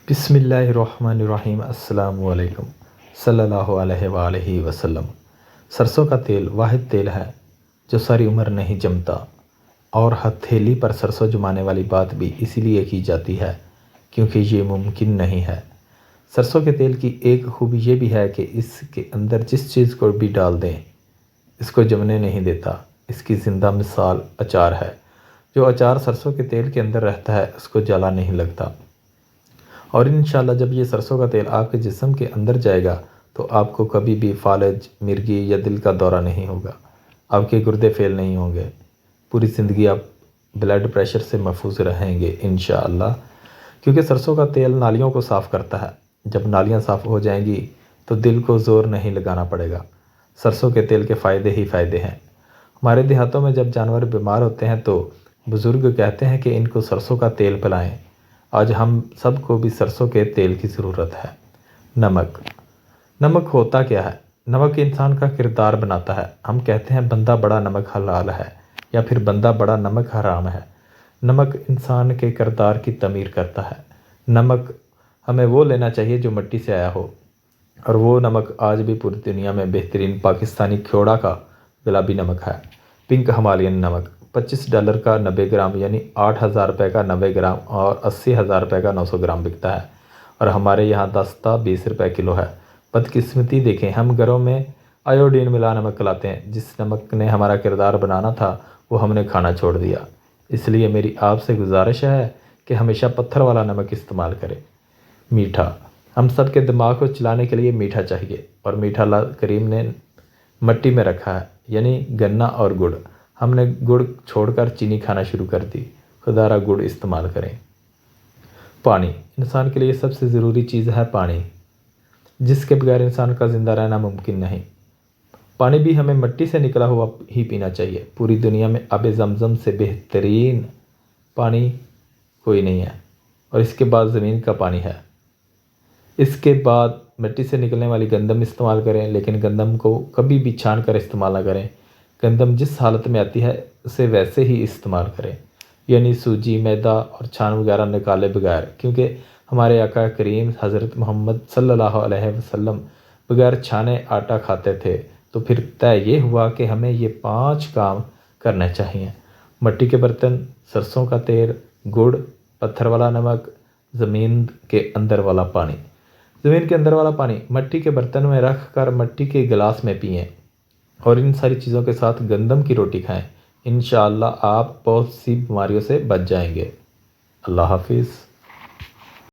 بسم اللہ الرحمن الرحیم۔ السلام علیکم صلی اللہ علیہ وآلہ وسلم۔ سرسوں کا تیل واحد تیل ہے جو ساری عمر نہیں جمتا، اور ہتھیلی پر سرسوں جمانے والی بات بھی اسی لیے کی جاتی ہے کیونکہ یہ ممکن نہیں ہے۔ سرسوں کے تیل کی ایک خوبی یہ بھی ہے کہ اس کے اندر جس چیز کو بھی ڈال دیں اس کو جمنے نہیں دیتا۔ اس کی زندہ مثال اچار ہے۔ جو اچار سرسوں کے تیل کے اندر رہتا ہے اس کو جلا نہیں لگتا، اور انشاءاللہ جب یہ سرسوں کا تیل آپ کے جسم کے اندر جائے گا تو آپ کو کبھی بھی فالج، مرگی یا دل کا دورہ نہیں ہوگا، آپ کے گردے فیل نہیں ہوں گے، پوری زندگی آپ بلڈ پریشر سے محفوظ رہیں گے انشاءاللہ، کیونکہ سرسوں کا تیل نالیوں کو صاف کرتا ہے۔ جب نالیاں صاف ہو جائیں گی تو دل کو زور نہیں لگانا پڑے گا۔ سرسوں کے تیل کے فائدے ہی فائدے ہیں۔ ہمارے دیہاتوں میں جب جانور بیمار ہوتے ہیں تو بزرگ کہتے ہیں کہ ان کو سرسوں کا تیل پلائیں۔ آج ہم سب کو بھی سرسوں کے تیل کی ضرورت ہے۔ نمک ہوتا کیا ہے؟ نمک انسان کا کردار بناتا ہے۔ ہم کہتے ہیں بندہ بڑا نمک حلال ہے، یا پھر بندہ بڑا نمک حرام ہے۔ نمک انسان کے کردار کی تعمیر کرتا ہے۔ نمک ہمیں وہ لینا چاہیے جو مٹی سے آیا ہو، اور وہ نمک آج بھی پوری دنیا میں بہترین پاکستانی کھیوڑا کا گلابی نمک ہے۔ پنک ہمالین نمک $25 کا 90 گرام یعنی 8,000 روپے کا 90 گرام اور 80,000 روپے کا 900 گرام بکتا ہے، اور ہمارے یہاں دستہ 20 روپے کلو ہے۔ بدقسمتی دیکھیں، ہم گھروں میں آیوڈین ملا نمک لاتے ہیں۔ جس نمک نے ہمارا کردار بنانا تھا وہ ہم نے کھانا چھوڑ دیا۔ اس لیے میری آپ سے گزارش ہے کہ ہمیشہ پتھر والا نمک استعمال کریں۔ میٹھا، ہم سب کے دماغ کو چلانے کے لیے میٹھا چاہیے، اور میٹھا اللہ کریم نے مٹی میں رکھا ہے، یعنی گنا اور گڑ۔ ہم نے گڑ چھوڑ کر چینی کھانا شروع کر دی۔ خدا را گڑ استعمال کریں۔ پانی، انسان کے لیے سب سے ضروری چیز ہے پانی، جس کے بغیر انسان کا زندہ رہنا ممکن نہیں۔ پانی بھی ہمیں مٹی سے نکلا ہوا ہی پینا چاہیے۔ پوری دنیا میں آب زمزم سے بہترین پانی کوئی نہیں ہے، اور اس کے بعد زمین کا پانی ہے۔ اس کے بعد مٹی سے نکلنے والی گندم استعمال کریں، لیکن گندم کو کبھی بھی چھان کر استعمال نہ کریں۔ گندم جس حالت میں آتی ہے اسے ویسے ہی استعمال کریں، یعنی سوجی، میدا اور چھان وغیرہ نکالے بغیر، کیونکہ ہمارے آقا کریم حضرت محمد صلی اللہ علیہ وسلم بغیر چھانے آٹا کھاتے تھے۔ تو پھر طے یہ ہوا کہ ہمیں یہ 5 کام کرنے چاہیے: مٹی کے برتن، سرسوں کا تیل، گڑ، پتھر والا نمک، زمین کے اندر والا پانی۔ زمین کے اندر والا پانی مٹی کے برتن میں رکھ کر مٹی کے گلاس میں پئیں، اور ان ساری چیزوں کے ساتھ گندم کی روٹی کھائیں۔ انشاءاللہ آپ بہت سی بیماریوں سے بچ جائیں گے۔ اللہ حافظ۔